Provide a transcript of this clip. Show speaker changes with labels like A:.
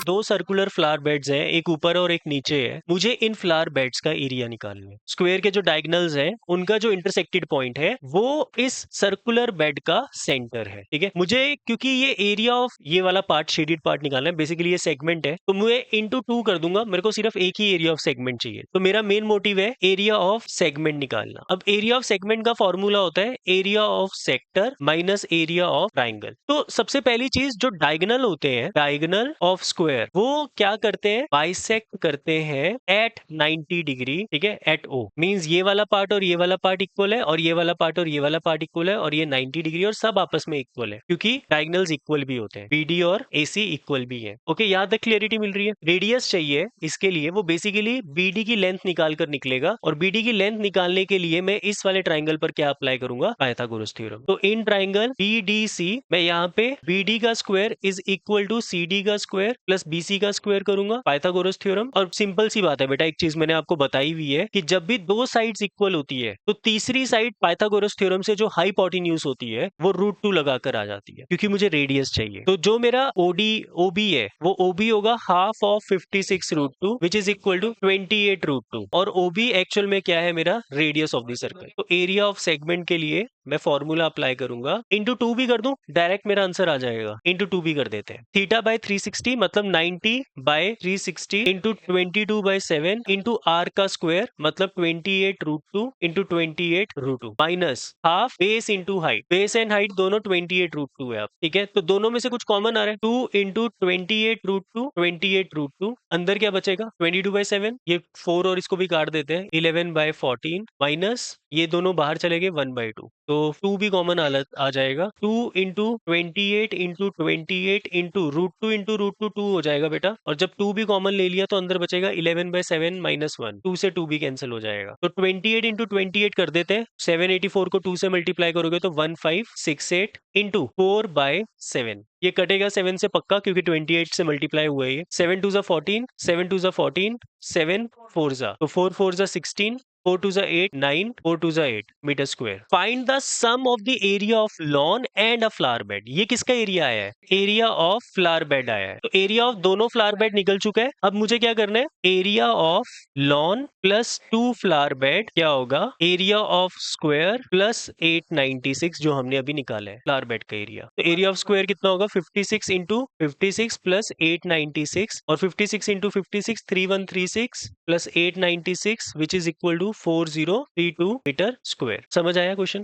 A: दो circular flower beds हैं, एक ऊपर और एक नीचे है। मुझे इन फ्लावर बेड्स का एरिया निकालना है। स्क्वायर के जो डायगोनल्स हैं उनका जो इंटरसेक्टेड पॉइंट है वो इस सर्कुलर बेड का सेंटर है। ठीक है, मुझे क्योंकि ये एरिया ऑफ ये वाला पार्ट शेडेड पार्ट निकालना है, बेसिकली ये सेगमेंट है, तो मैं इंटू 2 कर दूंगा। मेरे को सिर्फ एक ही एरिया ऑफ सेगमेंट चाहिए, तो मेरा मेन मोटिव है एरिया ऑफ सेगमेंट निकालना। अब एरिया ऑफ सेगमेंट का फॉर्मूला होता है area of sector minus area of triangle. तो सबसे पहली चीज, जो डायगोनल होते हैं, डायगोनल ऑफ स्क्वायर, वो क्या करते हैं, बाइसेक्ट करते हैं एट 90 डिग्री। ठीक है, एट ओ मींस ये वाला पार्ट और ये वाला पार्ट इक्वल है, और ये वाला पार्ट और ये वाला पार्ट इक्वल है, और ये 90 डिग्री और सब आपस में इक्वल है, क्योंकि डायगोनल्स इक्वल भी होते हैं, बीडी और एसी इक्वल भी है। ओके, यहाँ तक क्लियरिटी मिल रही है। रेडियस चाहिए इसके लिए, वो बेसिकली बीडी की लेंथ निकाल कर निकलेगा, और बीडी की लेंथ निकालने के लिए मैं इस वाले ट्राइंगल पर क्या अप्लाई करूंगा, पाइथागोरस थ्योरम। तो इन ट्राइंगल बीडीसी मैं यहाँ पे बीडी का square is equal to C D का स्क्वायर प्लस बीसी का स्क्वायर करूंगा, पाइथागोरस थ्योरम। और सिंपल सी बात है बेटा, एक चीज मैंने आपको बताई हुई है कि जब भी दो साइड्स इक्वल होती है तो तीसरी साइड पाइथागोरस थ्योरम से जो हाइपोटेन्यूज होती है वो √2 लगाकर आ जाती है, क्योंकि मुझे रेडियस चाहिए। तो जो मेरा ओबी है वो ओबी होगा half of 56√2 which is equal to 28√2, और ओबी एक्चुअल में क्या है, मेरा रेडियस ऑफ द सर्कल। तो एरिया ऑफ सेगमेंट के लिए मैं फॉर्मूला अप्लाई करूंगा, इंटू 2 भी कर दूं, डायरेक्ट मेरा आंसर आ जाएगा। इंटू 2 भी कर देते हैं। थीटा बाय 360 मतलब 90 बाय 360 इंटू 22/7 इंटू आर का स्क्वायर मतलब 28√2 into 28√2 minus half base into height. Base and height दोनों 28√2 है। आप ठीक है, तो दोनों में से कुछ कॉमन आ रहा है, 2 इंटू 28√2 28√2, अंदर क्या बचेगा 22/7, ये 4 और इसको भी काट देते हैं, 11/14 माइनस ये दोनों बाहर चले गए 1/2, तो 2 भी कॉमन आ जाएगा। 2 इंटू 28 इंटू 28 इंटू √2 इंटू √2 2 हो जाएगा बेटा, और जब 2 भी कॉमन ले लिया तो अंदर बचेगा 11/7 माइनस 1, 2 से 2 भी कैंसिल हो जाएगा। तो 28 इंटू 28 कर देते हैं, 784 को 2 से मल्टीप्लाई करोगे तो 1568 इंटू 4/7, ये कटेगा 7 से पक्का, क्योंकि 28 से मल्टीप्लाई हुआ है ये। 7 2 14, 7 2 14, 7 4 तो 4 4 16, 4 2 8 9, 4 2 8 metre square. Find the sum of the area of lawn and a flower bed. ये किसका एरिया आया है, एरिया ऑफ फ्लावर बेड आया है। तो एरिया ऑफ दोनों फ्लावर बेड निकल चुका है। अब मुझे क्या करना है, area of lawn plus 2 flower bed क्या होगा, एरिया ऑफ स्क्वायर प्लस 896 जो हमने अभी निकाला है फ्लावर बेड का एरिया। तो एरिया ऑफ स्क्वायर कितना होगा, 56 इंटू 56 प्लस 896, और 56 into 56 3136 plus 896 which is equal to 4032 metre square. समझ आया क्वेश्चन?